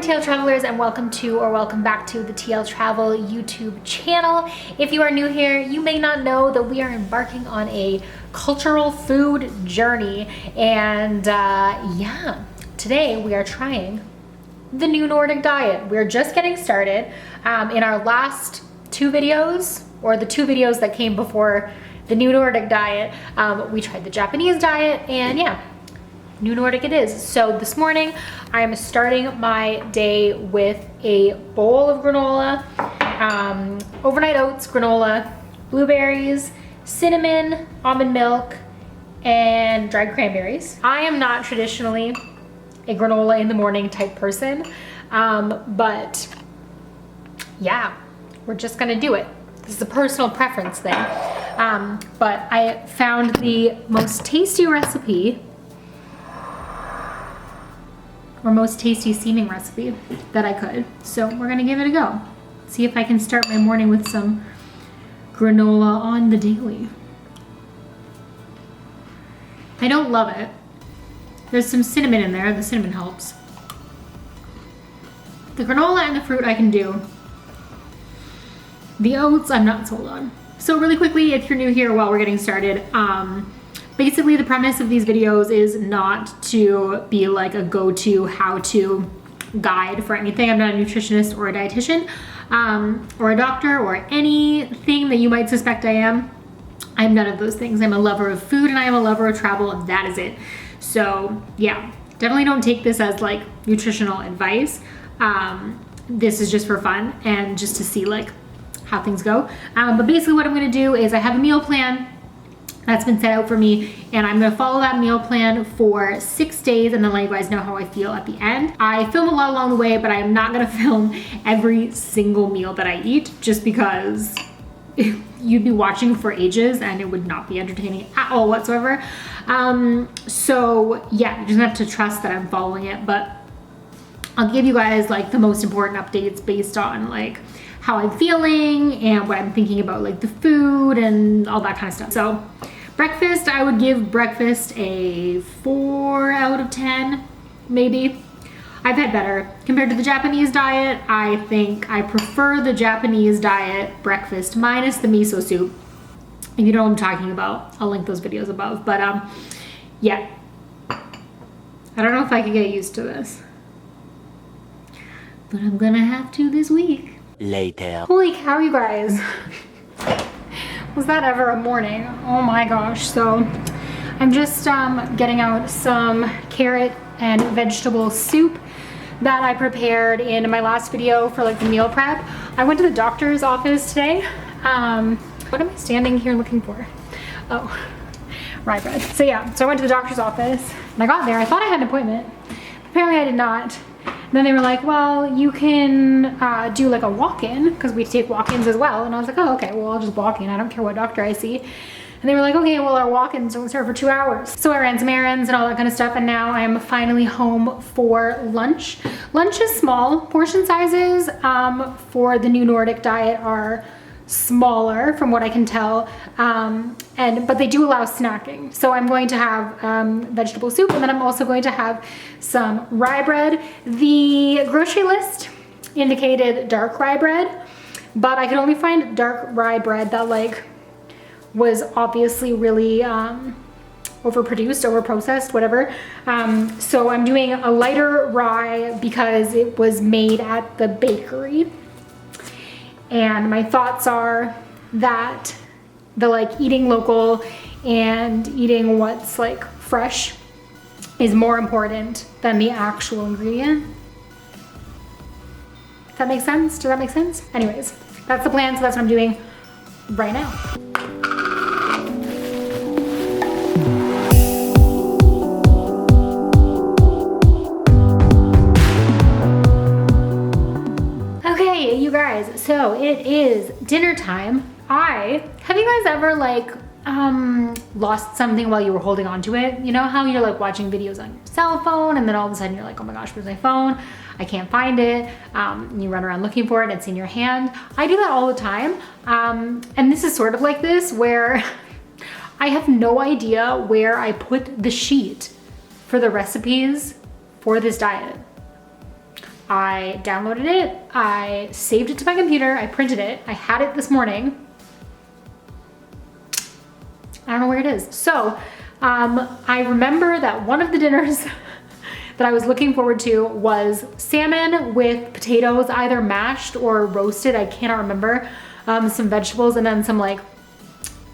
morning, TL Travelers, and welcome back to the TL Travel YouTube channel. If you are new here, you may not know that we are embarking on a cultural food journey, and yeah, today we are trying the new Nordic Diet. We're just getting started. In our last two videos, or the two videos that came before the new Nordic Diet, we tried the Japanese diet, and yeah, new Nordic it is. So this morning I am starting my day with a bowl of granola, overnight oats granola, blueberries, cinnamon, almond milk, and dried cranberries. I am not traditionally a granola in the morning type person, but yeah, we're just gonna do it. This is a personal preference thing. But I found the most tasty recipe, or most tasty seeming recipe that I could. So we're gonna give it a go. See if I can start my morning with some granola on the daily. I don't love it. There's some cinnamon in there. The cinnamon helps. The granola and the fruit I can do. The oats I'm not sold on. So really quickly, if you're new here while we're getting started, basically the premise of these videos is not to be like a go-to how-to guide for anything. I'm not a nutritionist or a dietitian, or a doctor, or anything that you might suspect I am. I'm none of those things. I'm a lover of food and I am a lover of travel, and that is it. So yeah, definitely don't take this as like nutritional advice. This is just for fun and just to see like how things go. But basically what I'm gonna do is I have a meal plan that's been set out for me, and I'm gonna follow that meal plan for 6 days and then let you guys know how I feel at the end. I film a lot along the way, but I'm not gonna film every single meal that I eat, just because you'd be watching for ages and it would not be entertaining at all whatsoever. So yeah, you just have to trust that I'm following it, but I'll give you guys like the most important updates based on like how I'm feeling and what I'm thinking about like the food and all that kind of stuff. So breakfast, I would give breakfast a 4 out of 10, maybe. I've had better. Compared to the Japanese diet, I think I prefer the Japanese diet breakfast minus the miso soup. If you know what I'm talking about, I'll link those videos above. But yeah, I don't know if I could get used to this, but I'm gonna have to this week. Later. Holy cow, you guys. Was that ever a morning? Oh my gosh. So I'm just getting out some carrot and vegetable soup that I prepared in my last video for like the meal prep. I went to the doctor's office today. What am I standing here looking for? Oh, rye bread. So yeah, so I went to the doctor's office and I got there. I thought I had an appointment. Apparently I did not. And then they were like, well, you can do like a walk-in, because we take walk-ins as well. And I was like, oh, okay, well, I'll just walk in. I don't care what doctor I see. And they were like, okay, well, our walk-ins don't start for 2 hours. So I ran some errands and all that kind of stuff, and now I'm finally home for lunch. Lunch is small. Portion sizes for the new Nordic diet are smaller from what I can tell, but they do allow snacking. So I'm going to have vegetable soup, and then I'm also going to have some rye bread. The grocery list indicated dark rye bread, but I could only find dark rye bread that like was obviously really overproduced, overprocessed, whatever. So I'm doing a lighter rye because it was made at the bakery. And my thoughts are that the like eating local and eating what's like fresh is more important than the actual ingredient. Does that make sense? Does that make sense? Anyways, that's the plan, so that's what I'm doing right now. You guys, so it is dinner time. Have you guys ever like lost something while you were holding on to it? You know how you're like watching videos on your cell phone and then all of a sudden you're like, oh my gosh, where's my phone? I can't find it. You run around looking for it, it's in your hand. I do that all the time. And this is sort of like this, where I have no idea where I put the sheet for the recipes for this diet. I downloaded it, I saved it to my computer, I printed it, I had it this morning. I don't know where it is. So I remember that one of the dinners that I was looking forward to was salmon with potatoes, either mashed or roasted, I cannot remember, some vegetables, and then some like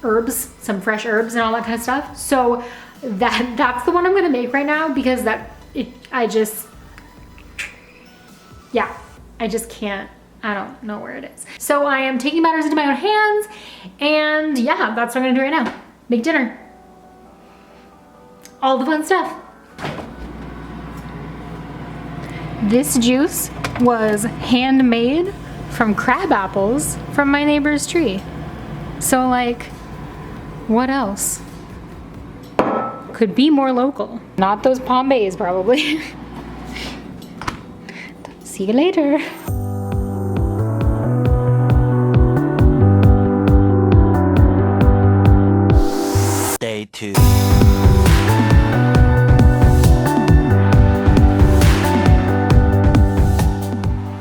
herbs, some fresh herbs and all that kind of stuff. So that's the one I'm gonna make right now, because I just can't, I don't know where it is. So I am taking matters into my own hands, and yeah, that's what I'm gonna do right now. Make dinner. All the fun stuff. This juice was handmade from crab apples from my neighbor's tree. So like, what else could be more local? Not those Palm Bays, probably. See you later. Day 2.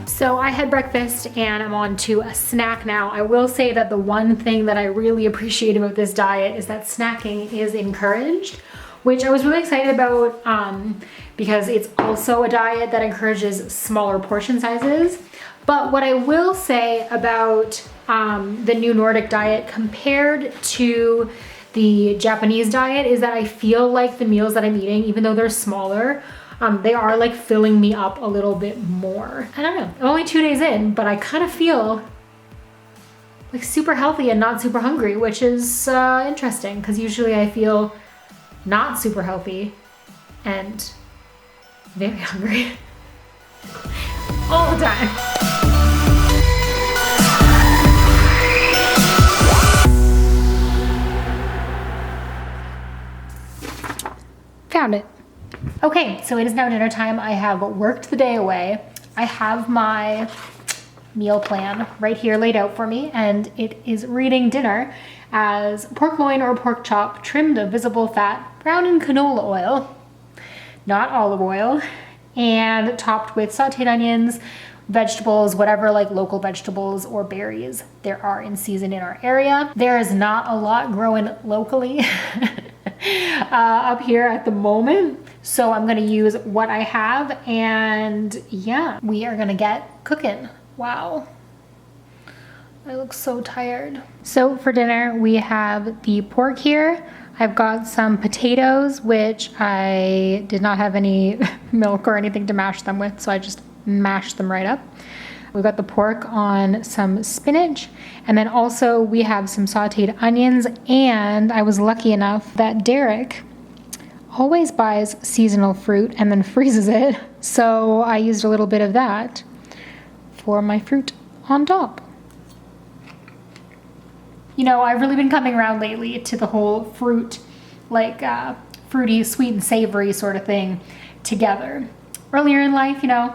So I had breakfast and I'm on to a snack now. I will say that the one thing that I really appreciate about this diet is that snacking is encouraged, which I was really excited about because it's also a diet that encourages smaller portion sizes. But what I will say about the new Nordic diet compared to the Japanese diet is that I feel like the meals that I'm eating, even though they're smaller, they are like filling me up a little bit more. I don't know, I'm only 2 days in, but I kind of feel like super healthy and not super hungry, which is interesting, because usually I feel not super healthy and very hungry all the time. Found it. Okay, so it is now dinner time. I have worked the day away. I have my meal plan right here laid out for me, and it is reading dinner as pork loin or pork chop trimmed of visible fat, browned in canola oil, not olive oil, and topped with sauteed onions, vegetables, whatever like local vegetables or berries there are in season in our area. There is not a lot growing locally up here at the moment, so I'm gonna use what I have, and yeah, we are gonna get cooking. Wow, I look so tired. So for dinner we have the pork here. I've got some potatoes, which I did not have any milk or anything to mash them with, so I just mashed them right up. We've got the pork on some spinach, and then also we have some sauteed onions, and I was lucky enough that Derek always buys seasonal fruit and then freezes it, so I used a little bit of that for my fruit on top. You know, I've really been coming around lately to the whole fruit, like fruity, sweet and savory sort of thing together. Earlier in life, you know,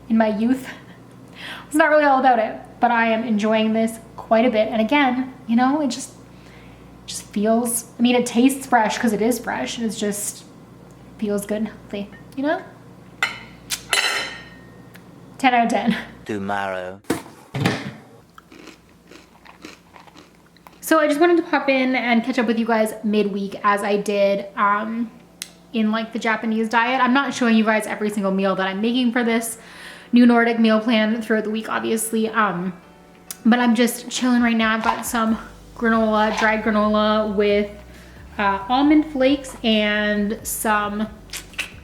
in my youth, I was not really all about it, but I am enjoying this quite a bit. And again, you know, it just feels, I mean, it tastes fresh because it is fresh, and it's just feels good and healthy, you know? 10 out of 10. Tomorrow. So I just wanted to pop in and catch up with you guys midweek as I did in like the Japanese diet. I'm not showing you guys every single meal that I'm making for this new Nordic meal plan throughout the week, obviously. But I'm just chilling right now. I've got some granola, dried granola with almond flakes and some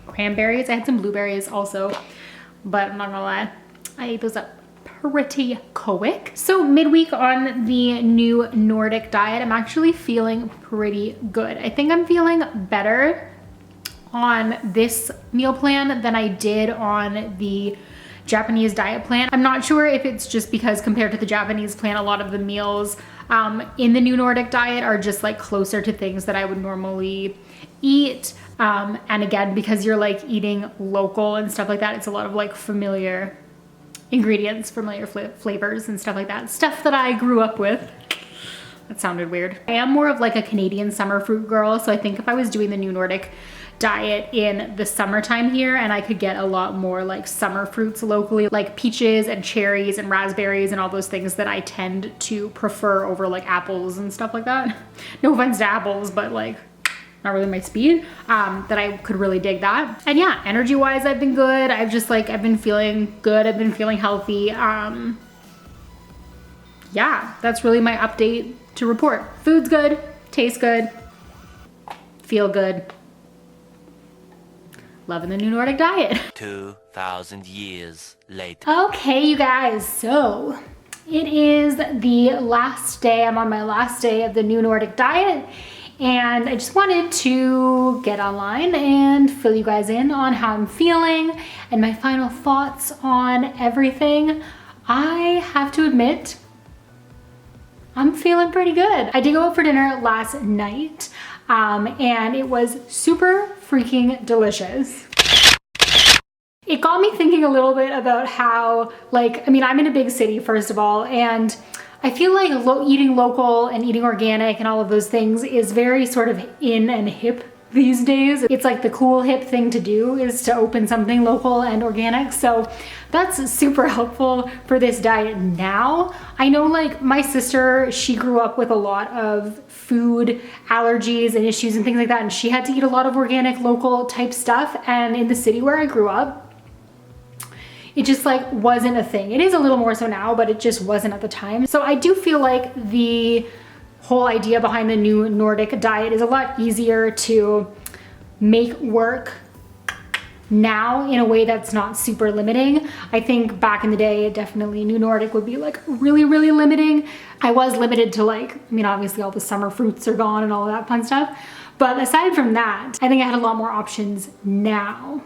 cranberries. I had some blueberries also, but I'm not gonna lie, I ate those up pretty quick. So midweek on the new Nordic diet, I'm actually feeling pretty good. I think I'm feeling better on this meal plan than I did on the Japanese diet plan. I'm not sure if it's just because compared to the Japanese plan, a lot of the meals in the new Nordic diet are just like closer to things that I would normally eat. And again, because you're like eating local and stuff like that, it's a lot of like familiar ingredients, familiar flavors and stuff like that. Stuff that I grew up with. That sounded weird. I am more of like a Canadian summer fruit girl, so I think if I was doing the new Nordic diet in the summertime here, and I could get a lot more like summer fruits locally, like peaches and cherries and raspberries and all those things that I tend to prefer over like apples and stuff like that. No offense to apples, but like not really my speed, that I could really dig that. And yeah, energy wise, I've been good. I've been feeling good. I've been feeling healthy. Yeah, that's really my update to report. Food's good, tastes good, feel good. Loving the new Nordic diet. 2,000 years later. Okay, you guys, so it is the last day. I'm on my last day of the new Nordic diet. And I just wanted to get online and fill you guys in on how I'm feeling and my final thoughts on everything. I have to admit, I'm feeling pretty good. I did go out for dinner last night, and it was super freaking delicious. It got me thinking a little bit about how, like, I mean, I'm in a big city, first of all, and I feel like eating local and eating organic and all of those things is very sort of in and hip these days. It's like the cool hip thing to do is to open something local and organic. So that's super helpful for this diet now. I know like my sister, she grew up with a lot of food allergies and issues and things like that. And she had to eat a lot of organic local type stuff. And in the city where I grew up, it just like wasn't a thing. It is a little more so now, but it just wasn't at the time. So I do feel like the whole idea behind the new Nordic diet is a lot easier to make work now in a way that's not super limiting. I think back in the day, definitely new Nordic would be like really, really limiting. I was limited to like, I mean, obviously all the summer fruits are gone and all of that fun stuff. But aside from that, I think I had a lot more options now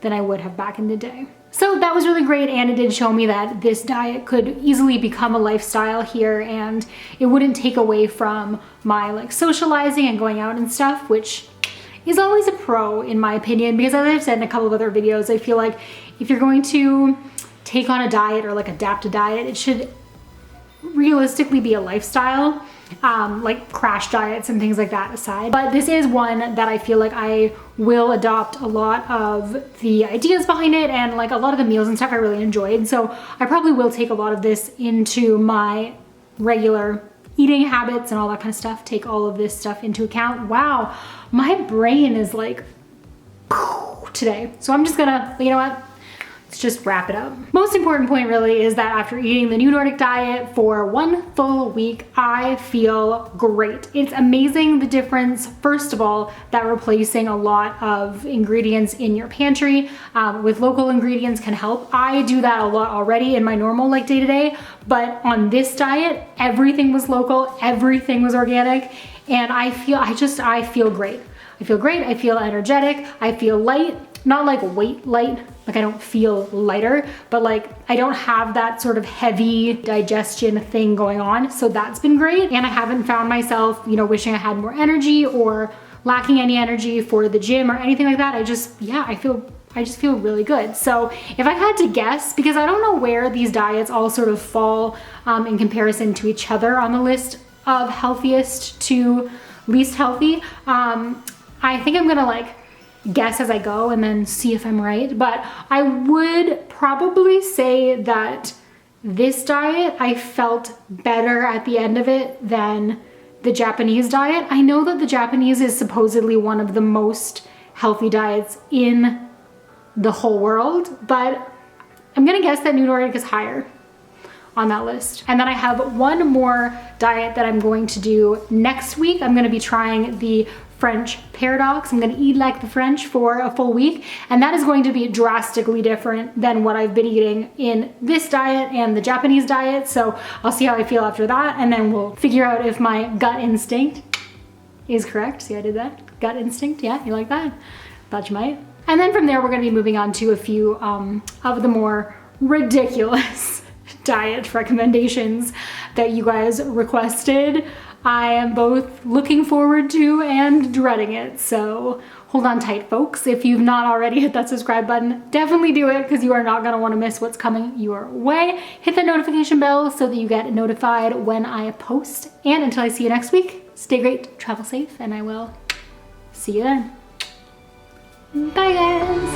than I would have back in the day. So that was really great, and it did show me that this diet could easily become a lifestyle here, and it wouldn't take away from my like socializing and going out and stuff, which is always a pro in my opinion, because as I've said in a couple of other videos, I feel like if you're going to take on a diet or like adapt a diet, it should realistically be a lifestyle. Like crash diets and things like that aside. But this is one that I feel like I will adopt a lot of the ideas behind it, and like a lot of the meals and stuff I really enjoyed. So I probably will take a lot of this into my regular eating habits and all that kind of stuff. Take all of this stuff into account. Wow, my brain is like today. So I'm just gonna, you know what? Let's just wrap it up. Most important point really is that after eating the new Nordic diet for 1 full week, I feel great. It's amazing the difference, first of all, that replacing a lot of ingredients in your pantry with local ingredients can help. I do that a lot already in my normal like day-to-day, but on this diet, everything was local, everything was organic, and I feel great. I feel great, I feel energetic, I feel light, not like weight light, like I don't feel lighter, but like I don't have that sort of heavy digestion thing going on. So that's been great. And I haven't found myself, you know, wishing I had more energy or lacking any energy for the gym or anything like that. I just feel really good. So if I had to guess, because I don't know where these diets all sort of fall in comparison to each other on the list of healthiest to least healthy, I think I'm gonna like guess as I go and then see if I'm right. But I would probably say that this diet, I felt better at the end of it than the Japanese diet. I know that the Japanese is supposedly one of the most healthy diets in the whole world, but I'm gonna guess that new Nordic is higher on that list. And then I have one more diet that I'm going to do next week. I'm gonna be trying the French paradox. I'm gonna eat like the French for a full week, and that is going to be drastically different than what I've been eating in this diet and the Japanese diet. So I'll see how I feel after that, and then we'll figure out if my gut instinct is correct. See, I did that. Gut instinct, yeah, you like that? Thought you might. And then from there, we're gonna be moving on to a few of the more ridiculous diet recommendations that you guys requested. I am both looking forward to and dreading it, so hold on tight, folks. If you've not already hit that subscribe button, definitely do it, because you are not gonna wanna miss what's coming your way. Hit that notification bell so that you get notified when I post. And until I see you next week, stay great, travel safe, and I will see you then. Bye guys.